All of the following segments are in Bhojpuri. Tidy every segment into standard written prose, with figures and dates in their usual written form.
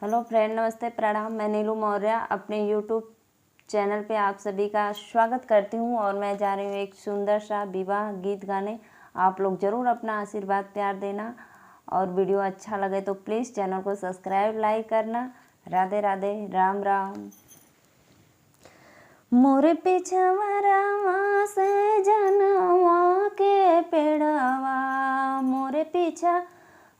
हेलो फ्रेंड, नमस्ते, प्रणाम। मैं नीलू मौर्य अपने यूट्यूब चैनल पे आप सभी का स्वागत करती हूँ और मैं जा रही हूँ एक सुंदर सा विवाह गीत गाने। आप लोग ज़रूर अपना आशीर्वाद प्यार देना और वीडियो अच्छा लगे तो प्लीज़ चैनल को सब्सक्राइब लाइक करना। राधे राधे, राम राम। मोरे पिछवा रामा से जनवा के पेड़वा, मोरे पीछा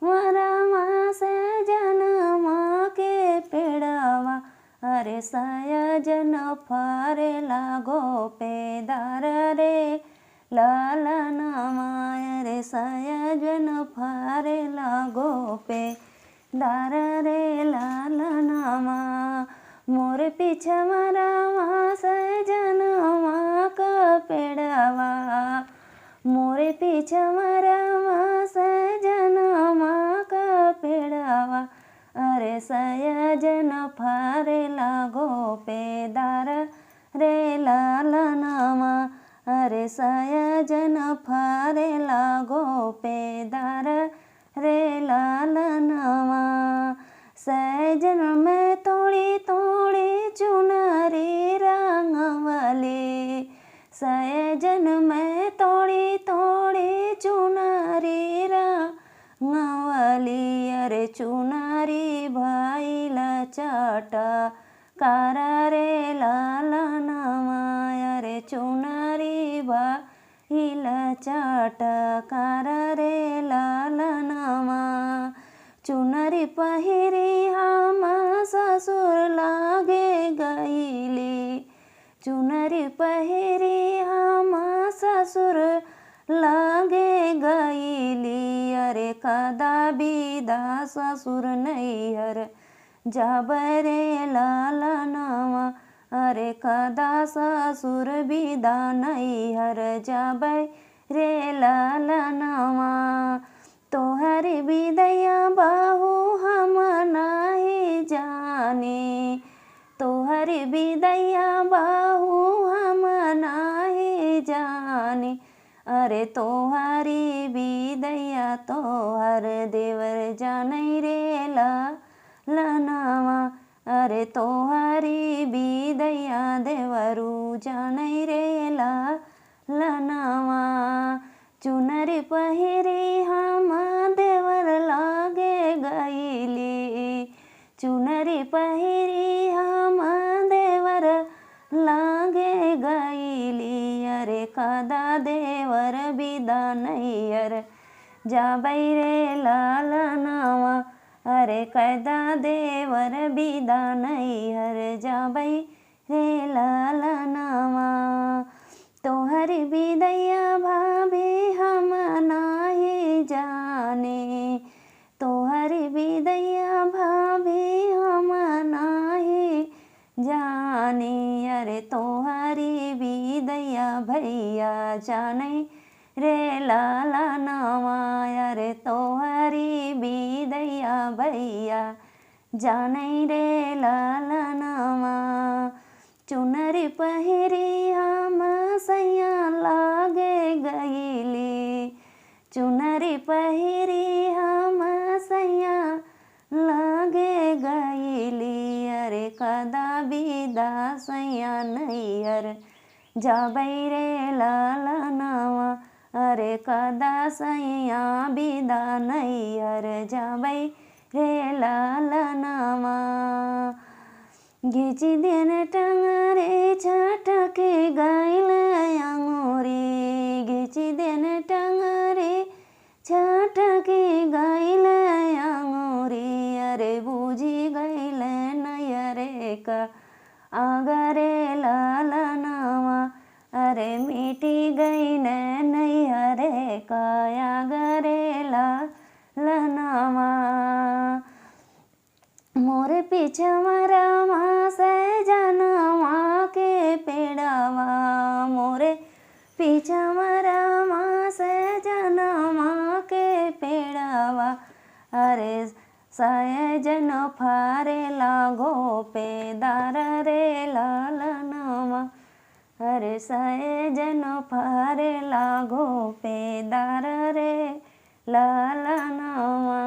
रामा से जनवा के पेड़वा, अरे सयजन फरे लागो पेदार रे लालनमा, अरे सयजन फरे लागो पेदार रे लालनमा। मोरे पीछवा रामा सजनवा का पेड़वा, मोरे पीछवा रामा सजनवा का पेड़वा, अरे सयजन फरे लागो पेदार रे लालनमा, अरे सयजन फरे लागो पेदार रे लालनमा। सैजन में तोड़ी तोड़ी चुनरी रंगवली, सैजन में तोड़ी तोड़ी चुनरी रंगवली, अरे चुनरी भइला चटा कार रे लालनमा, अरे चुनरी भइला चटा कार रे लालनमा। चुनरी पहिरी हम ससुर लागे गईली, चुनरी पहिरी हम ससुर लागे गईली, अरे कदा बिदा ससुर नैहर जाबरे लालनमा, अरे कदा ससुर बिदा नैहर जाबै रे लालनमा। तोहरी बिदैया बाहू हम नाही जानी, तोहरी बिदैया बाहू हम नाही जानी, अरे तोहरी बिदैया तोहर देवर जानै रे लालनमा, अरे तोहरी बिदैया देवरू जानै रे लालनमा। चुनरी पहिरी हम देवर लागे गईली, चुनरी पहिरी हम देवर लागे गईली, अरे कदा देवर बिदा नैहर जाबै रे लालनमा, अरे कदा देवर बिदा नैहर जाबै रे लालनमा। तोहरी बिदैया भाभी हम नाही जाने, तोहरी बिदैया भाभी हम नाही जाने, अरे तोहरी बिदैया भैया जाने रे लालनमा, अरे तोहरी बिदैया भैया जाने रे लालनमा। चुनरी पहिरी हम सैया लागे गईली, चुनरी पहिरी हम सैया लागे गईली, अरे कदा बिदा सैया नैहर जाबै रे लालनमा, अरे कदा सैया बिदा नैहर जाबै रे लालनमा। घिची देन टंगरे छटके गैल अंगूरी, घिची देन टंगरे छटके गैल अंगूरी, अरे बूझी गैल नैहरे का आगरे लालनमा, अरे मिटी गई नैहरे का आगरे लालनमा। मोरे पीछवा रामा सजनवा के पेड़वा, मोरे पीछवा रामा सजनवा के पेड़वा, अरे सयजन फरे लागो पेदार रे लालनमा, अरे सयजन फरे लागो पेदार रे लालनमा।